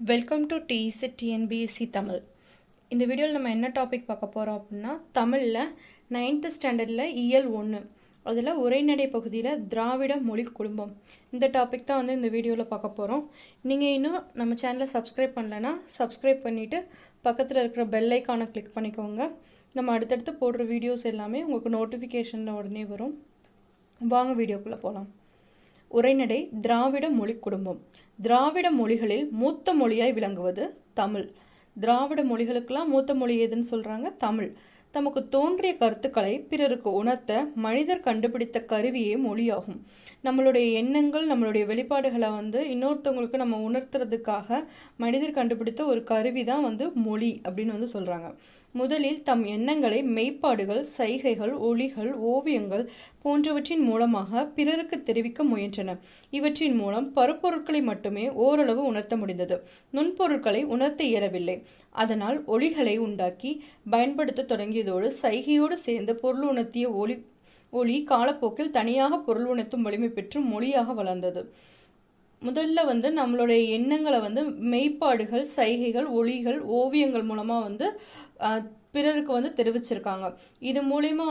Welcome to dz TNPSC Tamil. இந்த வீடியோவில் நம்ம என்ன டாபிக் பார்க்க போகிறோம் அப்படின்னா, தமிழில் 9th ஸ்டாண்டர்டில் இயல் 1 அதில் உரைநடை பகுதியில் திராவிட மொழி குடும்பம் இந்த டாபிக் தான் இந்த வீடியோவில் பார்க்க போகிறோம். நீங்கள் இன்னும் நம்ம சேனலை சப்ஸ்கிரைப் பண்ணலைன்னா சப்ஸ்கிரைப் பண்ணிவிட்டு பக்கத்தில் இருக்கிற பெல் ஐக்கானை கிளிக் பண்ணிக்கோங்க. நம்ம அடுத்தடுத்து போடுற வீடியோஸ் எல்லாமே உங்களுக்கு நோட்டிஃபிகேஷனில் உடனே வரும். வாங்க வீடியோக்குள்ளே போகலாம். உரைநடை திராவிட மொழி குடும்பம். திராவிட மொழிகளில் மூத்த மொழியாய் விளங்குவது தமிழ். திராவிட மொழிகளுக்கெல்லாம் மூத்த மொழி எதுன்னு சொல்கிறாங்க? தமிழ். தமக்கு தோன்றிய கருத்துக்களை பிறருக்கு உணர்த்த மனிதர் கண்டுபிடித்த கருவியே மொழியாகும். நம்மளுடைய எண்ணங்கள், நம்மளுடைய வெளிப்பாடுகளை இன்னொருத்தவங்களுக்கு நம்ம உணர்த்துறதுக்காக மனிதர் கண்டுபிடித்த ஒரு கருவி தான் மொழி அப்படின்னு சொல்கிறாங்க. முதலில் தம் எண்ணங்களை மெய்ப்பாடுகள், சைகைகள், ஒலிகள், ஓவியங்கள் போன்றவற்றின் மூலமாக பிறருக்கு தெரிவிக்க முயன்றன. இவற்றின் மூலம் பருப்பொருட்களை மட்டுமே ஓரளவு உணர்த்த முடிந்தது. நுண்பொருட்களை உணர்த்த இயலவில்லை. அதனால் ஒலிகளை உண்டாக்கி பயன்படுத்த தொடங்கியதோடு சைகையோடு சேர்ந்து பொருள் உணர்த்திய ஒலி காலப்போக்கில் தனியாக பொருள் உணர்த்தும் வலிமை பெற்று மொழியாக வளர்ந்தது. முதல்ல நம்மளுடைய எண்ணங்களை மெய்ப்பாடுகள், சைகைகள், ஒலிகள், ஓவியங்கள் மூலமாக பிறருக்கு தெரிவிச்சிருக்காங்க. இது மூலிமா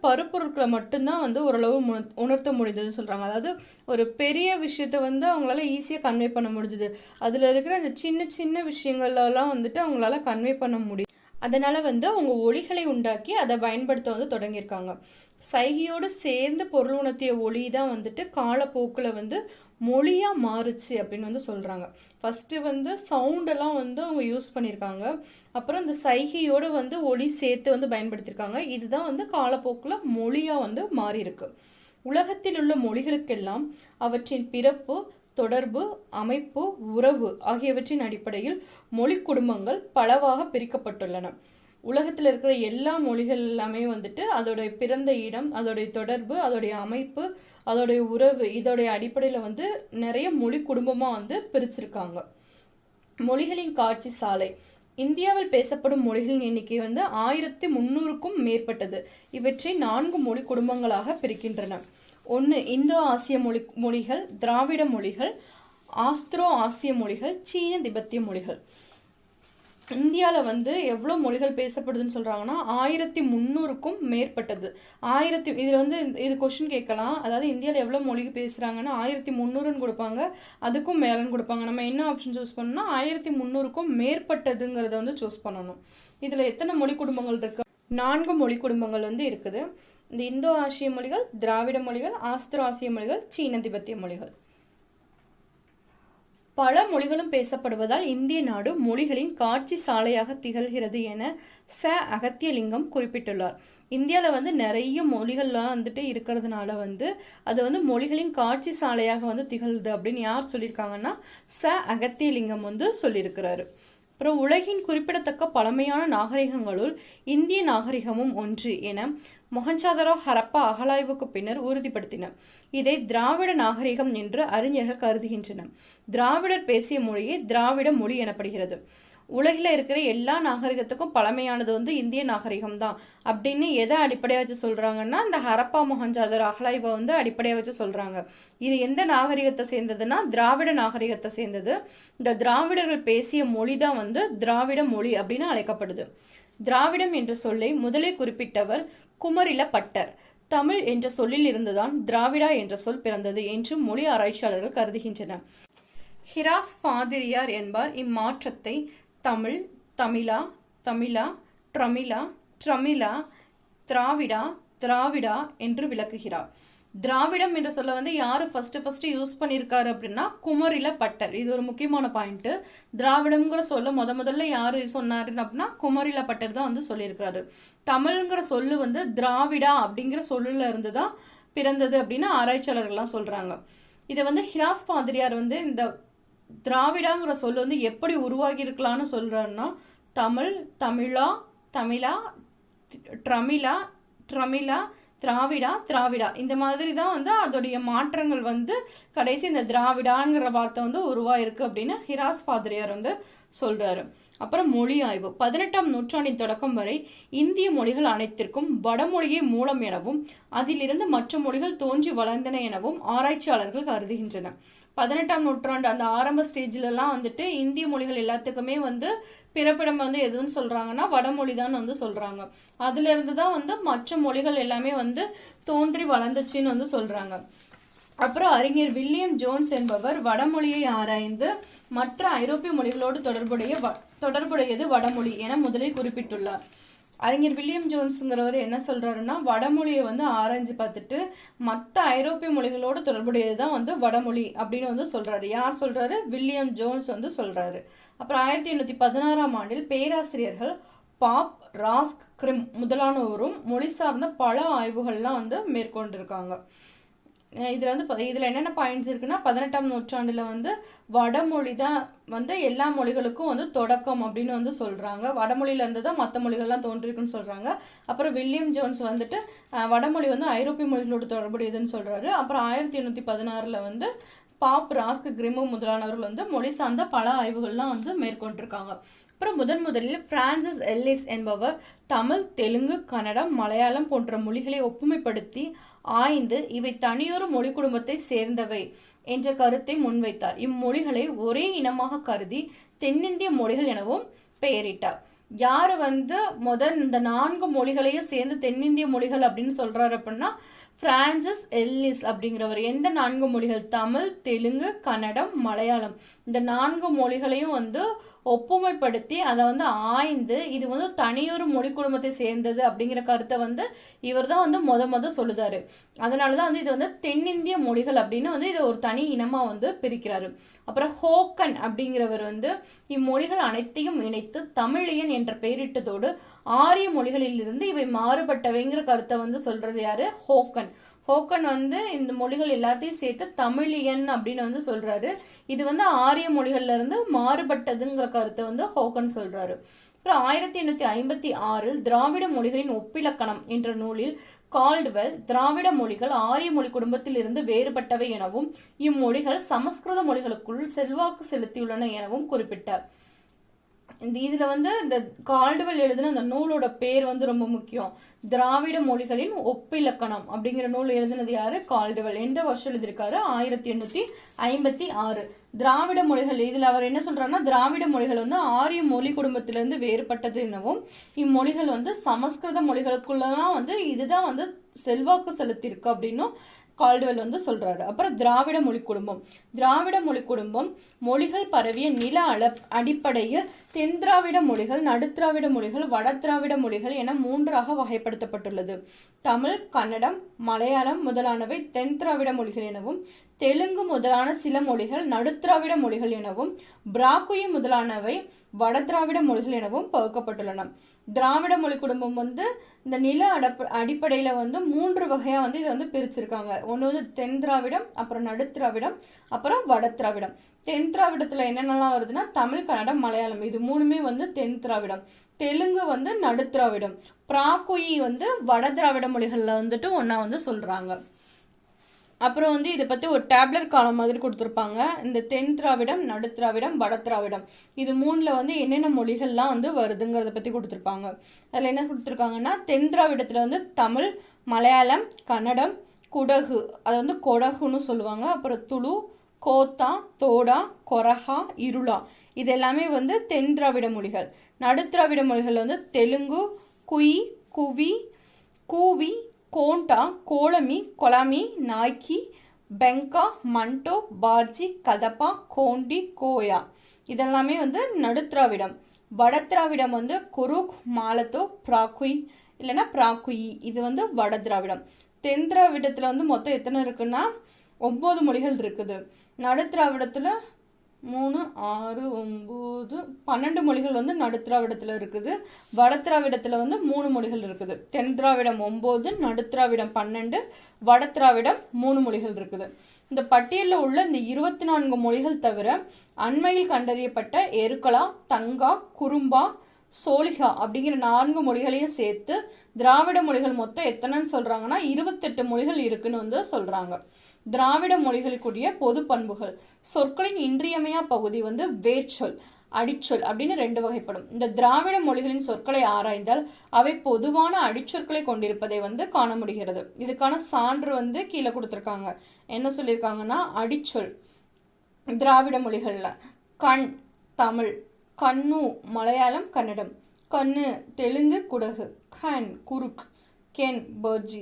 பருப்பொருட்களை மட்டும்தான் ஓரளவு உணர்த்த முடிந்ததுன்னு சொல்கிறாங்க. அதாவது ஒரு பெரிய விஷயத்தை அவங்களால ஈஸியாக கன்வே பண்ண முடிஞ்சுது. அதில் இருக்கிற அந்த சின்ன சின்ன விஷயங்கள்லாம் அவங்களால கன்வே பண்ண முடியும். அதனால் அவங்க ஒலிகளை உண்டாக்கி அதை பயன்படுத்த தொடங்கியிருக்காங்க. சைகையோடு சேர்ந்து பொருள் உணர்த்திய ஒலி தான் காலப்போக்கில் மொழியாக மாறுச்சு அப்படின்னு சொல்கிறாங்க. ஃபஸ்ட்டு சவுண்டெல்லாம் அவங்க யூஸ் பண்ணியிருக்காங்க. அப்புறம் இந்த சைகையோடு ஒலி சேர்த்து பயன்படுத்தியிருக்காங்க. இதுதான் காலப்போக்கில் மொழியாக மாறி இருக்கு. உலகத்தில் உள்ள மொழிகளுக்கெல்லாம் அவற்றின் பிறப்பு, தொடர்பு, அமைப்பு, உறவு ஆகியவற்றின் அடிப்படையில் மொழி குடும்பங்கள் பலவாக பிரிக்கப்பட்டுள்ளன. உலகத்தில் இருக்கிற எல்லா மொழிகள் எல்லாமே அதோடைய பிறந்த இடம், அதோடைய தொடர்பு, அதோடைய அமைப்பு, அதோடைய உறவு, இதோடைய அடிப்படையில் நிறைய மொழி குடும்பமாக பிரிச்சிருக்காங்க. மொழிகளின் காட்சி சாலை. இந்தியாவில் பேசப்படும் மொழிகளின் எண்ணிக்கை 1300க்கும் மேற்பட்டது. இவற்றை 4 மொழி குடும்பங்களாக பிரிக்கின்றன. 1. இந்தோ ஆசிய மொழிகள், திராவிட மொழிகள், ஆஸ்திரோ ஆசிய மொழிகள், சீன திபெத்திய மொழிகள். இந்தியாவில் எவ்வளோ மொழிகள் பேசப்படுதுன்னு சொல்கிறாங்கன்னா 1300க்கும் மேற்பட்டது. இதில் இது கொஷின் கேட்கலாம். அதாவது இந்தியாவில் எவ்வளோ மொழி பேசுகிறாங்கன்னா 1300ன்னு கொடுப்பாங்க, அதுக்கும் மேலன்னு கொடுப்பாங்க. நம்ம என்ன ஆப்ஷன் சூஸ் பண்ணோம்னா 1300க்கும் மேற்பட்டதுங்கிறத சூஸ் பண்ணணும். இதில் எத்தனை மொழி குடும்பங்கள் இருக்கு? 4 மொழி குடும்பங்கள் இருக்குது. இந்த இந்தோ ஆசிய மொழிகள், திராவிட மொழிகள், ஆஸ்திரோ ஆசிய மொழிகள், சீன திபெத்திய மொழிகள். பல மொழிகளும் பேசப்படுவதால் இந்திய நாடு மொழிகளின் காட்சி சாலையாக திகழ்கிறது என அகத்தியலிங்கம் குறிப்பிட்டுள்ளார். இந்தியாவில் நிறைய மொழிகள்லாம் இருக்கிறதுனால அது மொழிகளின் காட்சி சாலையாக திகழ்து அப்படின்னு யார் சொல்லியிருக்காங்கன்னா அகத்தியலிங்கம் சொல்லியிருக்கிறாரு. அப்புறம் உலகின் குறிப்பிடத்தக்க பழமையான நாகரிகங்களுள் இந்திய நாகரிகமும் ஒன்று என மொஹஞ்சதாரோ, ஹரப்பா அகழாய்வுக்கு பின்னர் உறுதிப்படுத்தின. இதை திராவிட நாகரிகம் என்று அறிஞர்கள் கருதுகின்றனர். திராவிடர் பேசிய மொழியே திராவிட மொழி எனப்படுகிறது. உலகில் இருக்கிற எல்லா நாகரிகத்துக்கும் பழமையானது இந்திய நாகரிகம் தான் அப்படின்னு எதை அடிப்படையாக வச்சு சொல்கிறாங்கன்னா இந்த ஹரப்பா மொஹஞ்சதாரோ அகழாய்வை அடிப்படையாக வச்சு சொல்கிறாங்க. இது எந்த நாகரிகத்தை சேர்ந்ததுன்னா திராவிட நாகரிகத்தை சேர்ந்தது. இந்த திராவிடர்கள் பேசிய மொழி தான் திராவிட மொழி அப்படின்னு அழைக்கப்படுது. திராவிடம் என்ற சொல்லை முதலில் குறிப்பிட்டவர் குமரில பட்டர். தமிழ் என்ற சொல்லில் இருந்துதான் திராவிடா என்ற சொல் பிறந்தது என்று மொழி ஆராய்ச்சியாளர்கள் கருதுகின்றனர். ஹிராஸ் பாதிரியார் என்பார் இம்மாற்றத்தை தமிழ், தமிழா, தமிழா, ட்ரமிழா, ட்ரமிழா, திராவிடா, திராவிடா என்று விளக்குகிறார். திராவிடம் என்ற சொல்ல யார் ஃபஸ்ட்டு யூஸ் பண்ணியிருக்காரு அப்படின்னா குமரில பட்டர். இது ஒரு முக்கியமான பாயிண்ட்டு. திராவிடம்ங்கிற சொல்ல முதல்ல யார் சொன்னாருன்னு அப்படின்னா குமரில பட்டர் தான் சொல்லியிருக்காரு. தமிழ்ங்கிற சொல்லு திராவிடா அப்படிங்கிற சொல்லுல இருந்து தான் பிறந்தது அப்படின்னு ஆராய்ச்சியாளர்கள்லாம் சொல்கிறாங்க. இதை ஹிராஸ் பாதிரியார் இந்த திராவிடாங்கிற சொல்லு எப்படி உருவாகி இருக்கலான்னு சொல்கிறாருன்னா தமிழ், தமிழா, தமிழா, ட்ரமிழா, ட்ரமிழா, திராவிடா, திராவிடா இந்த மாதிரி தான் அதோடைய மாற்றங்கள் கடைசி இந்த திராவிடாங்கிற வார்த்தை உருவாயிருக்கு அப்படின்னு ஹிராஸ் பாதிரியார் சொல்றாரு. அப்புறம் மொழி ஆய்வு. 18ஆம் நூற்றாண்டின் தொடக்கம் வரை இந்திய மொழிகள் அனைத்திற்கும் வடமொழியே மூலம் எனவும் அதிலிருந்து மற்ற மொழிகள் தோன்றி வளர்ந்தன எனவும் ஆராய்ச்சியாளர்கள் கருதுகின்றனர். 18ஆம் நூற்றாண்டு அந்த ஆரம்ப ஸ்டேஜ்லலாம் வந்துட்டு இந்திய மொழிகள் எல்லாத்துக்குமே வந்து பிறப்பிடம் வந்து எதுன்னு சொல்றாங்கன்னா வடமொழி தான் வந்து சொல்றாங்க. அதுல இருந்து தான் வந்து மற்ற மொழிகள் எல்லாமே வந்து தோன்றி வளர்ந்துச்சுன்னு வந்து சொல்றாங்க. அப்புறம் அறிஞர் வில்லியம் ஜோன்ஸ் என்பவர் வடமொழியை ஆராய்ந்து மற்ற ஐரோப்பிய மொழிகளோடு தொடர்புடையது வடமொழி என முதலில் குறிப்பிட்டுள்ளார். அறிஞர் வில்லியம் ஜோன்ஸுங்கிறவர் என்ன சொல்றாருன்னா, வடமொழியை வந்து ஆராய்ஞ்சு பார்த்துட்டு மற்ற ஐரோப்பிய மொழிகளோடு தொடர்புடையது தான் வந்து வடமொழி அப்படின்னு வந்து சொல்றாரு. யார் சொல்றாரு? வில்லியம் ஜோன்ஸ் வந்து சொல்றாரு. அப்புறம் 1816ஆம் ஆண்டில் பேராசிரியர்கள் பாப், ராஸ்க், கிரிம் முதலானோரும் மொழி சார்ந்த பல ஆய்வுகள்லாம் வந்து மேற்கொண்டிருக்காங்க. இதில் என்னென்ன பாயிண்ட்ஸ் இருக்குன்னா, 18ஆம் நூற்றாண்டில் வந்து வடமொழி தான் வந்து எல்லா மொழிகளுக்கும் வந்து தொடக்கம் அப்படின்னு வந்து சொல்கிறாங்க. வடமொழியிலேருந்து தான் மற்ற மொழிகள்லாம் தோன்றிருக்குன்னு சொல்கிறாங்க. அப்புறம் வில்லியம் ஜோன்ஸ் வந்துட்டு வடமொழி வந்து ஐரோப்பிய மொழிகளோடு தொடர்புடையதுன்னு சொல்கிறாரு. அப்புறம் 1816 வந்து பாப், ராஸ்க், கிரிமு முதலானவர்கள் வந்து மொழி சார்ந்த பல ஆய்வுகள்லாம் வந்து மேற்கொண்டிருக்காங்க. அப்புறம் முதலில் பிரான்சிஸ் எல்லிஸ் என்பவர் தமிழ், தெலுங்கு, கன்னடம், மலையாளம் போன்ற மொழிகளை ஒப்புமைப்படுத்தி ஆய்ந்து இவை தனியொரு மொழி குடும்பத்தை சேர்ந்தவை என்ற கருத்தை முன்வைத்தார். இம்மொழிகளை ஒரே இனமாக கருதி தென்னிந்திய மொழிகள் எனவும் பெயரிட்டார். யார் வந்து இந்த 4 மொழிகளையும் சேர்ந்து தென்னிந்திய மொழிகள் அப்படின்னு சொல்றாரு அப்படின்னா பிரான்சிஸ் எல்லிஸ் அப்படிங்கிறவர். எந்த 4 மொழிகள்? தமிழ், தெலுங்கு, கன்னடம், மலையாளம். இந்த 4 மொழிகளையும் வந்து ஒப்புமைப்படுத்தி அதை வந்து ஆய்ந்து இது வந்து தனியொரு மொழி குடும்பத்தை சேர்ந்தது அப்படிங்கிற கருத்தை வந்து இவர் தான் வந்து முத சொல்லுதாரு. அதனால தான் வந்து இது வந்து தென்னிந்திய மொழிகள் அப்படின்னு வந்து இதை ஒரு தனி இனமாக வந்து பிரிக்கிறாரு. அப்புறம் ஹோக்கன் அப்படிங்கிறவர் வந்து இம்மொழிகள் அனைத்தையும் இணைத்து தமிழியன் என்ற பெயரிட்டதோடு ஆரிய மொழிகளிலிருந்து இவை மாறுபட்டவைங்கிற கருத்தை வந்து சொல்றது யாரு? ஹோக்கன். ஹோக்கன் வந்து இந்த மொழிகள் எல்லாத்தையும் சேர்த்து தமிழியன் அப்படின்னு வந்து சொல்றாரு. இது வந்து ஆரிய மொழிகள்ல இருந்து மாறுபட்டதுங்கிற கருத்தை வந்து ஹோக்கன் சொல்றாரு. அப்புறம் 1856 திராவிட மொழிகளின் ஒப்பிலக்கணம் என்ற நூலில் கால்டுவெல் திராவிட மொழிகள் ஆரிய மொழி குடும்பத்தில் இருந்து வேறுபட்டவை எனவும் இம்மொழிகள் சமஸ்கிருத மொழிகளுக்குள் செல்வாக்கு செலுத்தியுள்ளன எனவும் குறிப்பிட்டார். இதுல வந்து இந்த கால்டுவெல் எழுதின அந்த நூலோட பேர் வந்து ரொம்ப முக்கியம். திராவிட மொழிகளின் ஒப்பிலக்கணம் அப்படிங்கிற நூல் எழுதினது யாரு? கால்டுவெல். எந்த வருஷம் எழுதியிருக்காரு? 1856. திராவிட மொழிகள் இதுல அவர் என்ன சொல்றாருன்னா, திராவிட மொழிகள் வந்து ஆரிய மொழி குடும்பத்திலிருந்து வேறுபட்டது எனவும் இம்மொழிகள் வந்து சமஸ்கிருத மொழிகளுக்குள்ளதான் வந்து இதுதான் வந்து செல்வாக்கு செலுத்தியிருக்கு அப்படின்னும் கால்டுவெல் வந்து சொல்றாரு. அப்புறம் திராவிட மொழி குடும்பம். திராவிட மொழி குடும்பம் மொழிகள் பரவிய நில அடிப்படையில் தென் திராவிட மொழிகள், நடுத்திராவிட மொழிகள், வட திராவிட மொழிகள் என 3ஆக வகைப்படுத்தப்பட்டுள்ளது. தமிழ், கன்னடம், மலையாளம் முதலானவை தென் திராவிட மொழிகள் எனவும் தெலுங்கு முதலான சில மொழிகள் நடுத்திராவிட மொழிகள் எனவும் பிராக்குயி முதலானவை வட திராவிட மொழிகள் எனவும் பகுக்கப்பட்டுள்ளன. திராவிட மொழி குடும்பம் வந்து இந்த நில அடிப்படையில வந்து 3 வகையா வந்து இதை வந்து பிரிச்சிருக்காங்க. ஒன்று வந்து தென் திராவிடம், அப்புறம் நடுத்திராவிடம், அப்புறம் வட திராவிடம். தென் திராவிடத்துல என்னென்னலாம் வருதுன்னா தமிழ், கன்னடம், மலையாளம் இது 3மே வந்து தென் திராவிடம். தெலுங்கு வந்து நடுத்திராவிடம். பிராக்குயி வந்து வட திராவிட மொழிகள்ல வந்துட்டு ஒன்னா வந்து சொல்றாங்க. அப்புறம் வந்து இதை பற்றி ஒரு டேப்லெட் காலம் மாதிரி கொடுத்துருப்பாங்க. இந்த தென் திராவிடம், நடுத்திராவிடம், வட திராவிடம் இது 3ல் வந்து என்னென்ன மொழிகள்லாம் வந்து வருதுங்கிறத பற்றி கொடுத்துருப்பாங்க. அதில் என்ன கொடுத்துருக்காங்கன்னா, தென் திராவிடத்தில் வந்து தமிழ், மலையாளம், கன்னடம், குடகு அதை வந்து கொடகுன்னு சொல்லுவாங்க. அப்புறம் துளு, கோத்தா, தோடா, கொரஹா, இருளா இது எல்லாமே வந்து தென் திராவிட மொழிகள். நடுத்திராவிட மொழிகள் வந்து தெலுங்கு, குயி, குவி, கூவி, கோண்டா, கோலமி, கொலாமி, நாய்க்கி, பெங்கா, மண்டோ, பாஜி, கதப்பா, கோண்டி, கோயா இதெல்லாமே வந்து நடுத்திராவிடம். வடத்திராவிடம் வந்து குருக், மாலத்தோ, பிராக்குய் இல்லைன்னா பிராக்குயி இது வந்து வட திராவிடம். தென் திராவிடத்தில் வந்து மொத்தம் எத்தனை இருக்குன்னா 9 மொழிகள் இருக்குது. நடுத்திராவிடத்தில் 3, 6, 9, 12 மொழிகள் வந்து நடுத்திராவிடத்தில் இருக்குது. வடத்திராவிடத்தில் வந்து 3 மொழிகள் இருக்குது. தென் திராவிடம் 9, நடுத்திராவிடம் 12, வடத்திராவிடம் 3 மொழிகள் இருக்குது. இந்த பட்டியலில் உள்ள இந்த 24 மொழிகள் தவிர அண்மையில் கண்டறியப்பட்ட எருக்கலா, தங்கா, குறும்பா, சோலிகா அப்படிங்கிற 4 மொழிகளையும் சேர்த்து திராவிட மொழிகள் மொத்தம் எத்தனைன்னு சொல்றாங்கன்னா 28 மொழிகள் இருக்குன்னு வந்து சொல்றாங்க. திராவிட மொழிகளுக்குரிய பொது பண்புகள். சொற்களின் இன்றியமையா பகுதி வந்து வேர்ச்சொல். அடிச்சொல் அப்படின்னு 2 வகைப்படும். இந்த திராவிட மொழிகளின் சொற்களை ஆராய்ந்தால் அவை பொதுவான அடிச்சொற்களை கொண்டிருப்பதை காண முடிகிறது. இதுக்கான சான்று கீழே கொடுத்துருக்காங்க. என்ன சொல்லியிருக்காங்கன்னா, அடிச்சொல் திராவிட மொழிகளில் கண் தமிழ், கண்ணு மலையாளம் கன்னடம், கண்ணு தெலுங்கு குடகு, கண் குறுக், கென் பர்ஜி,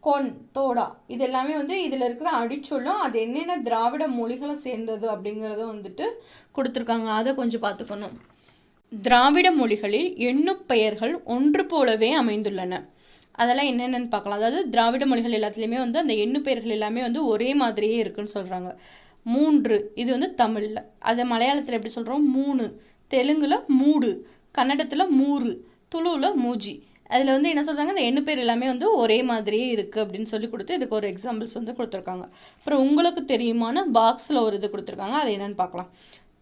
கொன் தோடா, இது எல்லாமே இதில் இருக்கிற அடிச்சொல்லும் அது என்னென்ன திராவிட மொழிகளை சேர்ந்தது அப்படிங்கிறத கொடுத்துருக்காங்க. அதை கொஞ்சம் பார்த்துக்கணும். திராவிட மொழிகளில் எண்ணுப்பெயர்கள் ஒன்று போலவே அமைந்துள்ளன. அதெல்லாம் என்னென்னு பார்க்கலாம். அதாவது திராவிட மொழிகள் எல்லாத்துலேயுமே அந்த எண்ணுப்பெயர்கள் எல்லாமே ஒரே மாதிரியே இருக்குன்னு சொல்கிறாங்க. 3 இது தமிழில், அதை மலையாளத்தில் எப்படி சொல்கிறோம்? 3, தெலுங்கில் மூடு, கன்னடத்தில் மூறு, துளுவில் மூஜி. அதில் என்ன சொல்கிறாங்க, இந்த எண்ணு பேர் எல்லாமே ஒரே மாதிரியே இருக்குது அப்படின்னு சொல்லி கொடுத்து இதுக்கு ஒரு எக்ஸாம்பிள்ஸ் கொடுத்துருக்காங்க. அப்புறம் உங்களுக்கு தெரியுமான பாக்ஸில் ஒரு இது கொடுத்துருக்காங்க. அது என்னென்னு பார்க்கலாம்.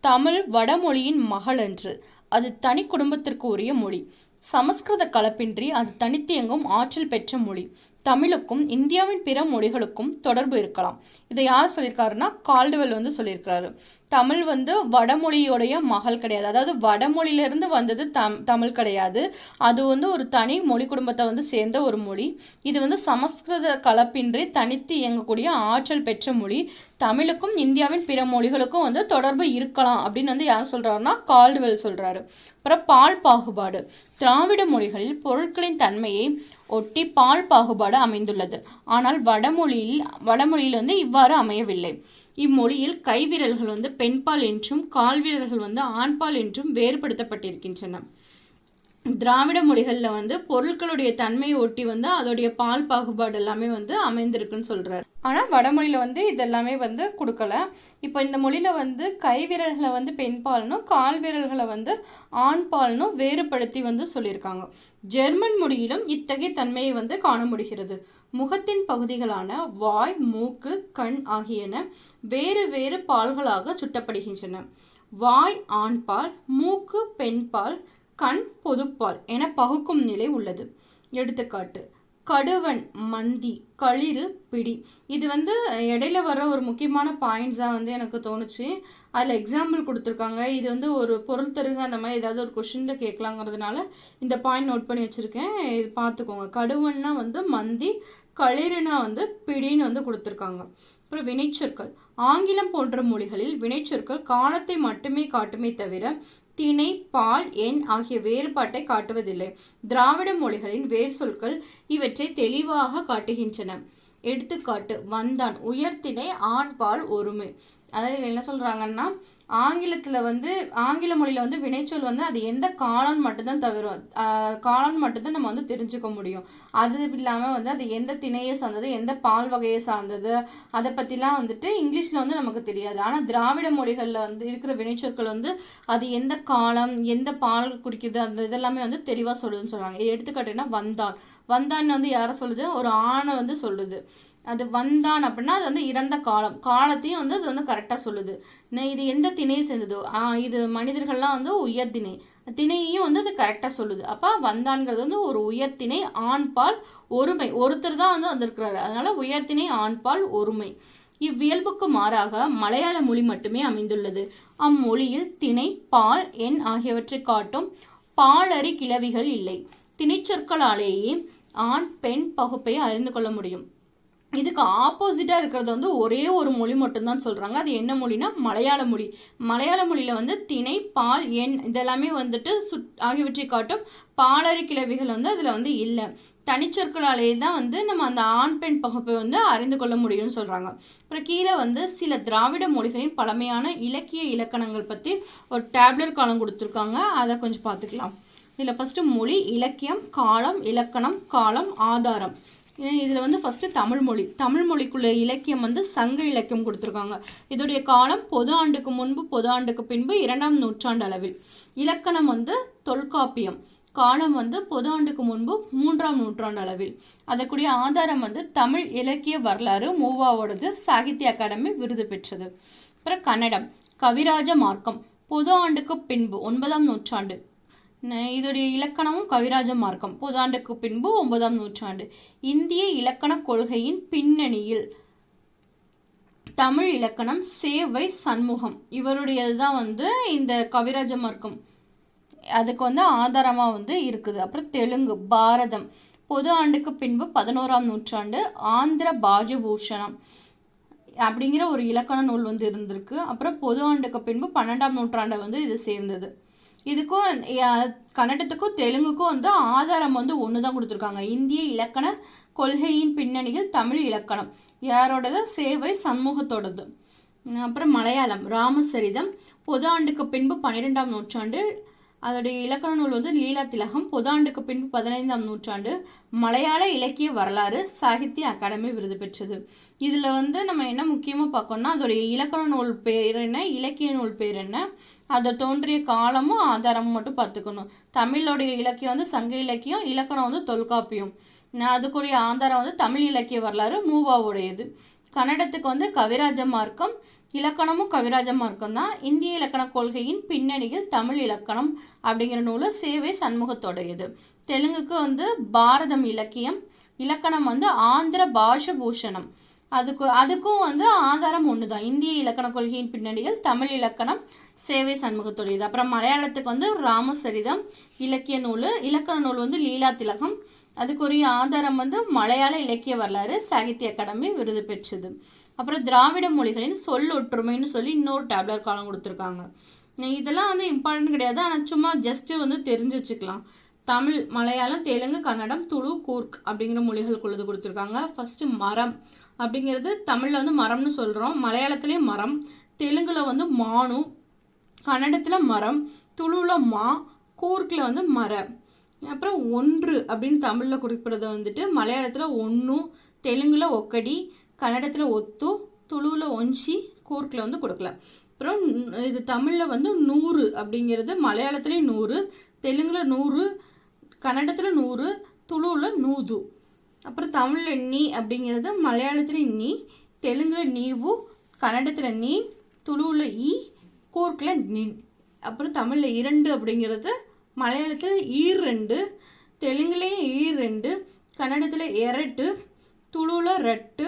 தமிழ் வடமொழியின் மகள் என்று, அது தனி குடும்பத்திற்கு உரிய மொழி. சமஸ்கிருத கலப்பின்றி அது தனித்தியங்கும் ஆற்றல் பெற்ற மொழி. தமிழுக்கும் இந்தியாவின் பிற மொழிகளுக்கும் தொடர்பு இருக்கலாம். இதை யார் சொல்லியிருக்காருன்னா, கால்டுவெல் சொல்லியிருக்காரு. தமிழ் வடமொழியோடைய மகள் கிடையாது. அதாவது வடமொழியிலிருந்து வந்தது தமிழ் கிடையாது. அது ஒரு தனி மொழி குடும்பத்தை சேர்ந்த ஒரு மொழி. இது சமஸ்கிருத கலப்பின்றி தனித்து இயங்கக்கூடிய ஆற்றல் பெற்ற மொழி. தமிழுக்கும் இந்தியாவின் பிற மொழிகளுக்கும் தொடர்பு இருக்கலாம் அப்படின்னு யார் சொல்கிறாருன்னா, கால்டுவெல் சொல்கிறாரு. அப்புறம் பால் பாகுபாடு. திராவிட மொழிகளில் பொருட்களின் தன்மையை ஒட்டி பால் பாகுபாடு அமைந்துள்ளது. ஆனால் வடமொழியில் இவ்வாறு அமையவில்லை. இம்மொழியில் கைவிரல்கள் பெண்பால் என்றும் கால்விரல்கள் ஆண்பால் என்றும் வேறுபடுத்தப்பட்டிருக்கின்றன. திராவிட மொழிகளில் பொருட்களுடைய தன்மையை ஒட்டி அதோடைய பால் பாகுபாடு எல்லாமே அமைந்திருக்குன்னு சொல்கிறார். ஆனால் வடமொழியில் இதெல்லாமே கொடுக்கல. இப்போ இந்த மொழியில் கைவிரல்களை பெண்பால்னும் கால்விரல்களை ஆண்பால்னும் வேறுபடுத்தி சொல்லியிருக்காங்க. ஜெர்மன் மொழியிலும் இத்தகைய தன்மையை காண முடிகிறது. முகத்தின் பகுதிகளான வாய், மூக்கு, கண் ஆகியன வேறு வேறு பால்களாக சுட்டப்படுகின்றன. வாய் ஆண்பால், மூக்கு பெண்பால், கண் பொதுப்பால் என பகுக்கும் நிலை உள்ளது. எடுத்துக்காட்டு: கடுவன், மந்தி, களிறு, பிடி. இது இடையில வர ஒரு முக்கியமான பாயிண்ட்ஸாக எனக்கு தோணுச்சு. அதில் எக்ஸாம்பிள் கொடுத்துருக்காங்க. இது ஒரு பொருள் தருங்க, அந்த மாதிரி ஏதாவது ஒரு கொஷினில் கேட்கலாங்கிறதுனால இந்த பாயிண்ட் நோட் பண்ணி வச்சுருக்கேன். இது பார்த்துக்கோங்க. கடுவன்னா மந்தி, களிறுனா பிடின்னு கொடுத்துருக்காங்க. அப்புறம் வினைச்சொற்கள். ஆங்கிலம் போன்ற மொழிகளில் வினைச்சொற்கள் காலத்தை மட்டுமே காட்டுமே தவிர திணை, பால், எண் ஆகிய வேறுபாட்டை காட்டுவதில்லை. திராவிட மொழிகளின் வேர் சொற்கள் இவற்றை தெளிவாக காட்டுகின்றன. எடுத்துக்காட்டு: வந்தான், உயர்த்திணை, ஆண்பால், ஒருமை. அதாவது என்ன சொல்கிறாங்கன்னா, ஆங்கிலத்தில் ஆங்கில மொழியில் வினைச்சொல் அது எந்த காலம் மட்டும்தான் தவிரும். காலம் மட்டும்தான் நம்ம தெரிஞ்சுக்க முடியும். அது இல்லாமல் அது எந்த திணையை சார்ந்தது, எந்த பால் வகையை சார்ந்தது, அதை பற்றிலாம் இங்கிலீஷில் நமக்கு தெரியாது. ஆனால் திராவிட மொழிகளில் இருக்கிற வினைச்சொற்கள் அது எந்த காலம், எந்த பால் குறிக்குது, அந்த இதெல்லாமே தெளிவாக சொல்லுதுன்னு சொல்கிறாங்க. எடுத்துக்காட்டுன்னா வந்தான். வந்தான் யாரை சொல்லுது? ஒரு ஆணை சொல்லுது. அது வந்தான் அப்படின்னா அது இறந்த காலத்தையும் அது கரெக்டாக சொல்லுது. இது எந்த திணையை சேர்ந்ததோ, இது மனிதர்கள்லாம் உயர் திணை, திணையையும் அது கரெக்டாக சொல்லுது. அப்போ வந்தான்கிறது ஒரு உயர்த்திணை, ஆண்பால், ஒருமை. ஒருத்தர் தான் வந்திருக்கிறாரு, அதனால உயர்த்திணை, ஆண்பால், ஒருமை. இவ்வியல்புக்கு மாறாக மலையாள மொழி மட்டுமே அமைந்துள்ளது. அம்மொழியில் திணை, பால், எண் ஆகியவற்றை காட்டும் பாலறி கிளவிகள் இல்லை. திணைச்சொற்களாலேயே ஆண் பெண் பகுப்பை அறிந்து கொள்ள முடியும். இதுக்கு ஆப்போசிட்டாக இருக்கிறது ஒரே ஒரு மொழி மட்டும்தான் சொல்கிறாங்க. அது என்ன மொழினா மலையாள மொழி. மலையாள மொழியில் திணை, பால், எண் இதெல்லாமே ஆகியவற்றை காட்டும் பாலறி கிளவிகள் அதில் இல்லை. தனிச்சொற்களாலே தான் நம்ம அந்த ஆண் பெண் பகுப்பை அறிந்து கொள்ள முடியும்னு சொல்கிறாங்க. அப்புறம் கீழே சில திராவிட மொழிகளின் பழமையான இலக்கிய இலக்கணங்கள் பற்றி ஒரு டேப்லெட் காலம் கொடுத்துருக்காங்க. அதை கொஞ்சம் பார்த்துக்கலாம். இதில் ஃபஸ்ட்டு மொழி, இலக்கியம், காலம், இலக்கணம், காலம், ஆதாரம். இதில் ஃபஸ்ட்டு தமிழ்மொழி. தமிழ்மொழிக்குள்ள இலக்கியம் சங்க இலக்கியம் கொடுத்துருக்காங்க. இதோடைய காலம் பொது ஆண்டுக்கு முன்பு, பொது ஆண்டுக்கு பின்பு 2ஆம் நூற்றாண்டு அளவில். இலக்கணம் தொல்காப்பியம். காலம் பொது ஆண்டுக்கு முன்பு 3ஆம் நூற்றாண்டு அளவில். அதற்குரிய ஆதாரம் தமிழ் இலக்கிய வரலாறு மூவாவோடது சாகித்ய அகாடமி விருது பெற்றது. அப்புறம் கன்னடம். கவிராஜ மார்க்கம். பொது ஆண்டுக்கு பின்பு 9ஆம் நூற்றாண்டு. இதோடைய இலக்கணமும் கவிராஜ மார்க்கம். பொதாண்டுக்கு பின்பு 9ஆம் நூற்றாண்டு. இந்திய இலக்கண கொள்கையின் பின்னணியில் தமிழ் இலக்கணம் சேவை சண்முகம் இவருடையது தான் வந்து இந்த கவிராஜ மார்க்கம் அதுக்கு வந்து ஆதாரமாக வந்து இருக்குது. அப்புறம் தெலுங்கு பாரதம் பொது ஆண்டுக்கு பின்பு 11ஆம் நூற்றாண்டு ஆந்திர பாஜபூஷணம் அப்படிங்கிற ஒரு இலக்கண நூல் வந்து இருந்திருக்கு. அப்புறம் பொது ஆண்டுக்கு பின்பு 12ஆம் நூற்றாண்டை வந்து இது சேர்ந்தது. இதுக்கும் கன்னடத்துக்கும் தெலுங்குக்கும் வந்து ஆதாரம் வந்து ஒன்று தான் கொடுத்துருக்காங்க. இந்திய இலக்கண கொள்கையின் பின்னணியில் தமிழ் இலக்கணம் யாரோடது? சேவை சண்முகத்தோடது. அப்புறம் மலையாளம் ராமசரிதம் பொது ஆண்டுக்கு பின்பு 12ஆம் நூற்றாண்டு அதோடைய இலக்கண நூல் வந்து லீலா திலகம் பொது ஆண்டுக்கு பின்பு 15ஆம் நூற்றாண்டு மலையாள இலக்கிய வரலாறு சாகித்ய அகாடமி விருது பெற்றது. இதில் வந்து நம்ம என்ன முக்கியமாக பார்க்கணும்னா அதோடைய இலக்கண நூல் பேர் என்ன, இலக்கிய நூல் பேர் என்ன, அதை தோன்றிய காலமும் ஆதாரமும் மட்டும் பார்த்துக்கணும். தமிழோடைய இலக்கியம் வந்து சங்க இலக்கியம், இலக்கணம் வந்து தொல்காப்பியம். அதுக்குரிய ஆதாரம் வந்து தமிழ் இலக்கிய வரலாறு மூவாவுடையது. கன்னடத்துக்கு வந்து கவிராஜ மார்க்கம், இலக்கணமும் கவிராஜ மார்க்கம் தான். இந்திய இலக்கண கொள்கையின் பின்னணியில் தமிழ் இலக்கணம் அப்படிங்கிற நூல் சேவை சண்முகத்தோடையது. தெலுங்குக்கு வந்து பாரதம் இலக்கியம், இலக்கணம் வந்து ஆந்திர பாஷபூஷணம். அதுக்கும் வந்து ஆதாரம் ஒன்று தான். இந்திய இலக்கண கொள்கையின் பின்னணியில் தமிழ் இலக்கணம் சேவை சண்முகத்தோடையது. அப்புறம் மலையாளத்துக்கு வந்து ராமசரிதம் இலக்கிய நூல், இலக்கண நூல் வந்து லீலா திலகம். அதுக்குரிய ஆதாரம் வந்து மலையாள இலக்கிய வரலாறு சாகித்ய அகாடமி விருது பெற்றது. அப்புறம் திராவிட மொழிகளின் சொல் ஒற்றுமைன்னு சொல்லி இன்னொரு டேப்லர் காலம் கொடுத்துருக்காங்க. இதெல்லாம் வந்து இம்பார்ட்டன்ட் கிடையாது, ஆனால் சும்மா ஜஸ்ட்டு வந்து தெரிஞ்சு வச்சுக்கலாம். தமிழ், மலையாளம், தெலுங்கு, கன்னடம், துளு, கூர்க் அப்படிங்கிற மொழிகளுக்குள்ளது கொடுத்துருக்காங்க. ஃபஸ்ட்டு மரம் அப்படிங்கிறது தமிழில் வந்து மரம்னு சொல்கிறோம், மலையாளத்துலேயும் மரம், தெலுங்கில் வந்து மானு, கன்னடத்தில் மரம், துளுவில் மா, கூர்க்கில் வந்து மர. அப்புறம் ஒன்று அப்படின்னு தமிழில் குறிப்பிடுறது வந்துட்டு மலையாளத்தில் ஒன்று, தெலுங்கில் ஒக்கடி, கன்னடத்தில் ஒத்து, துளுவில் ஒஞ்சி, கூர்க்கில் வந்து கொடுக்கல. அப்புறம் இது தமிழில் வந்து 100 அப்படிங்கிறது மலையாளத்துலேயும் 100, தெலுங்கில் 100, கன்னடத்தில் 100, துளுவில் 100. அப்புறம் தமிழில் நீ அப்படிங்கிறது மலையாளத்தில் நீ, தெலுங்கில் நீவு, கன்னடத்தில் நீ, துளுவில் ஈ, கூர்க்கில் நின். அப்புறம் தமிழில் 2 அப்படிங்கிறது மலையாளத்தில் ஈரெண்டு, தெலுங்குலேயும் ஈரெண்டு, கன்னடத்தில் எரட்டு, துளுவில் ரெட்டு,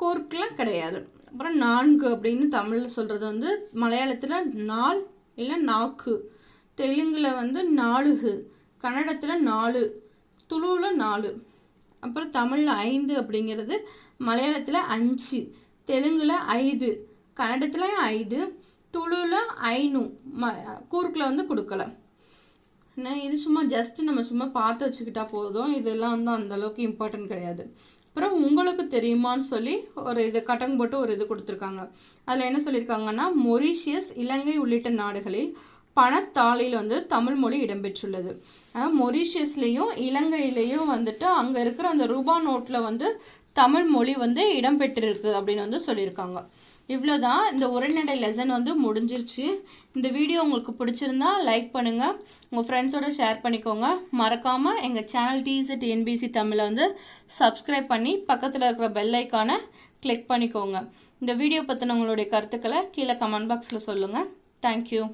கூர்க்கில் கிடையாது. அப்புறம் 4 அப்படின்னு தமிழில் சொல்கிறது வந்து மலையாளத்தில் நாள் இல்லை நாக்கு, தெலுங்கில் வந்து நாலுகு, கன்னடத்தில் 4, துளுவில் 4. அப்புறம் தமிழில் 5 அப்படிங்கிறது மலையாளத்தில் 5, தெலுங்கில் 5, கன்னடத்தில் 5, துளுவில் 5, கூர்க்கில் வந்து கொடுக்கல. இது சும்மா ஜஸ்ட் நம்ம சும்மா பார்த்து வச்சுக்கிட்டா போதும், இதெல்லாம் வந்து அந்தளவுக்கு இம்பார்ட்டன்ட் கிடையாது. அப்புறம் உங்களுக்கு தெரியுமான்னு சொல்லி ஒரு இது கட்டன் போட்டு ஒரு இது கொடுத்துருக்காங்க. அதில் என்ன சொல்லியிருக்காங்கன்னா மொரீஷியஸ், இலங்கை உள்ளிட்ட நாடுகளில் பணத்தாளில் வந்து தமிழ் மொழி இடம்பெற்றுள்ளது. மொரீஷியஸ்லேயும் இலங்கையிலையும் வந்துட்டு அங்கே இருக்கிற அந்த ரூபா நோட்டில் வந்து தமிழ் மொழி வந்து இடம்பெற்றிருக்கு அப்படின்னு வந்து சொல்லியிருக்காங்க. இவ்வளோதான், இந்த உரைநடை லெசன் வந்து முடிஞ்சிருச்சு. இந்த வீடியோ உங்களுக்கு பிடிச்சிருந்தா லைக் பண்ணுங்கள், உங்கள் ஃப்ரெண்ட்ஸோடு ஷேர் பண்ணிக்கோங்க. மறக்காமல் எங்கள் சேனல் TNBC தமிழை வந்து சப்ஸ்கிரைப் பண்ணி பக்கத்தில் இருக்கிற பெல் ஐக்கானை கிளிக் பண்ணிக்கோங்க. இந்த வீடியோ பற்றின உங்களுடைய கருத்துக்களை கீழே கமெண்ட் பாக்ஸில் சொல்லுங்கள். தேங்க்யூ.